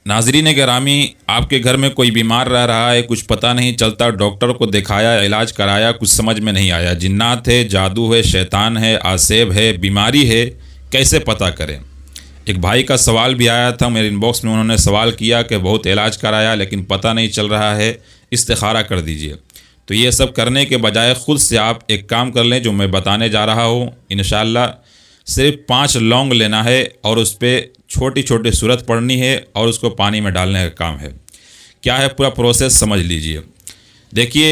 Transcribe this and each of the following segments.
नाज़रीन गिरामी, आपके घर में कोई बीमार रह रहा है, कुछ पता नहीं चलता, डॉक्टर को दिखाया, इलाज कराया, कुछ समझ में नहीं आया, जिन्नात है, जादू है, शैतान है, आसेब है, बीमारी है, कैसे पता करें। एक भाई का सवाल भी आया था मेरे इनबॉक्स में, उन्होंने सवाल किया कि बहुत इलाज कराया लेकिन पता नहीं चल रहा है, इस्तिखारा कर दीजिए। तो ये सब करने के बजाय ख़ुद से आप एक काम कर लें जो मैं बताने जा रहा हूँ। इंशाअल्लाह सिर्फ 5 लौंग लेना है और उस पर छोटी छोटी सूरत पढ़नी है और उसको पानी में डालने का काम है। क्या है पूरा प्रोसेस समझ लीजिए। देखिए,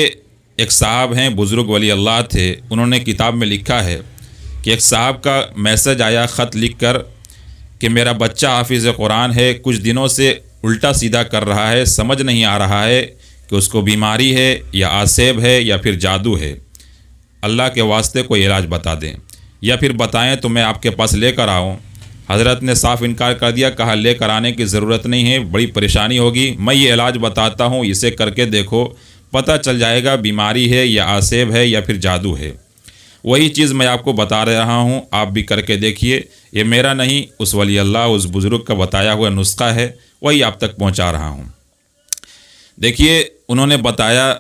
एक साहब हैं, बुज़ुर्ग वली अल्लाह थे, उन्होंने किताब में लिखा है कि एक साहब का मैसेज आया ख़त लिख कर कि मेरा बच्चा हाफिज़ कुरान है, कुछ दिनों से उल्टा सीधा कर रहा है, समझ नहीं आ रहा है कि उसको बीमारी है या आसेब है या फिर जादू है। अल्लाह के वास्ते कोई इलाज बता दें या फिर बताएं तो मैं आपके पास लेकर आऊँ। हज़रत ने साफ़ इनकार कर दिया, कहा लेकर आने की ज़रूरत नहीं है, बड़ी परेशानी होगी, मैं ये इलाज बताता हूँ, इसे करके देखो, पता चल जाएगा बीमारी है या आसेब है या फिर जादू है। वही चीज़ मैं आपको बता रहा हूँ, आप भी करके देखिए। ये मेरा नहीं, उस वली अल्लाह, उस बुज़ुर्ग का बताया हुआ नुस्खा है, वही आप तक पहुँचा रहा हूँ। देखिए, उन्होंने बताया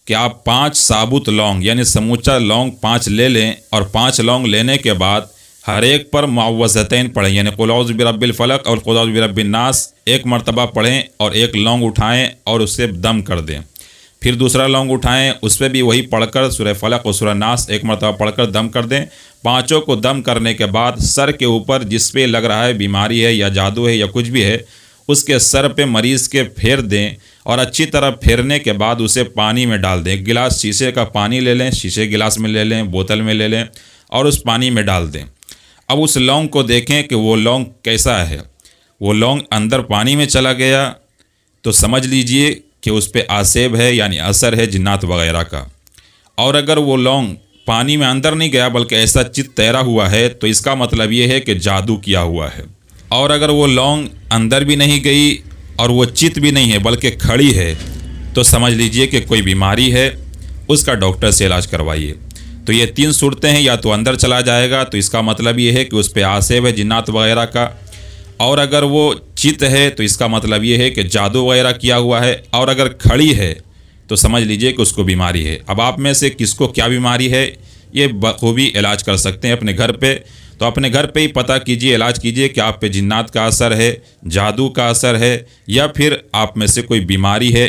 कि आप 5 साबुत लौंग यानी समूचा लौंग 5 ले लें और 5 लौंग लेने के बाद हर एक पर मुअव्वज़तैन पढ़ें, यानी क़ुल औज़ु बिरब्बिल फ़लक़ और क़ुल औज़ु बिरब्बिन नास 1 मरतबा पढ़ें और एक लौंग उठाएं और उससे दम कर दें। फिर दूसरा लौंग उठाएं, उस पर भी वही पढ़कर सूरह फ़लक़ और सूरह नास 1 मरतबा पढ़कर दम कर दें। पाँचों को दम करने के बाद सर के ऊपर जिस पे लग रहा है बीमारी है या जादू है या कुछ भी है, उसके सर पे मरीज़ के फेर दें और अच्छी तरह फेरने के बाद उसे पानी में डाल दें। 1 गिलास शीशे का पानी ले लें, शीशे गिलास में ले लें, बोतल में ले लें और उस पानी में डाल दें। अब उस लौंग को देखें कि वो लौंग कैसा है। वो लौंग अंदर पानी में चला गया तो समझ लीजिए कि उस पर आसेब है यानी असर है जिन्नात वगैरह का। और अगर वो लौंग पानी में अंदर नहीं गया बल्कि ऐसा चित तैरा हुआ है तो इसका मतलब ये है कि जादू किया हुआ है। और अगर वो लौंग अंदर भी नहीं गई और वो चित भी नहीं है बल्कि खड़ी है तो समझ लीजिए कि कोई बीमारी है, उसका डॉक्टर से इलाज करवाइए। तो ये 3 सूरतें हैं, या तो अंदर चला जाएगा तो इसका मतलब ये है कि उस पर आसेब है जिन्नात वगैरह का, और अगर वो चित है तो इसका मतलब ये है कि जादू वगैरह किया हुआ है, और अगर खड़ी है तो समझ लीजिए कि उसको बीमारी है। अब आप में से किसको क्या बीमारी है ये बखूबी इलाज कर सकते हैं अपने घर पे। तो अपने घर पे ही पता कीजिए, इलाज कीजिए कि आप पे जिन्नात का असर है, जादू का असर है या फिर आप में से कोई बीमारी है।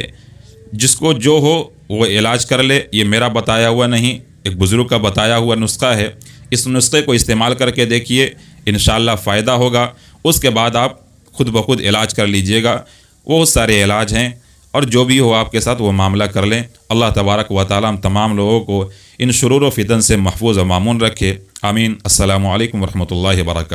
जिसको जो हो वो इलाज कर ले। ये मेरा बताया हुआ नहीं, एक बुज़ुर्ग का बताया हुआ नुस्खा है। इस नुस्खे को इस्तेमाल करके देखिए, इंशाअल्लाह फ़ायदा होगा। उसके बाद आप खुद ब खुद इलाज कर लीजिएगा। बहुत सारे इलाज हैं और जो भी हो आपके साथ वो मामला कर लें। अल्लाह तबारक व तआला हम तमाम लोगों को इन शुरूर व फितन से महफूज व मामून रखे। आमीन। अस्सलामु अलैकुम व रहमतुल्लाहि व बरकातहू।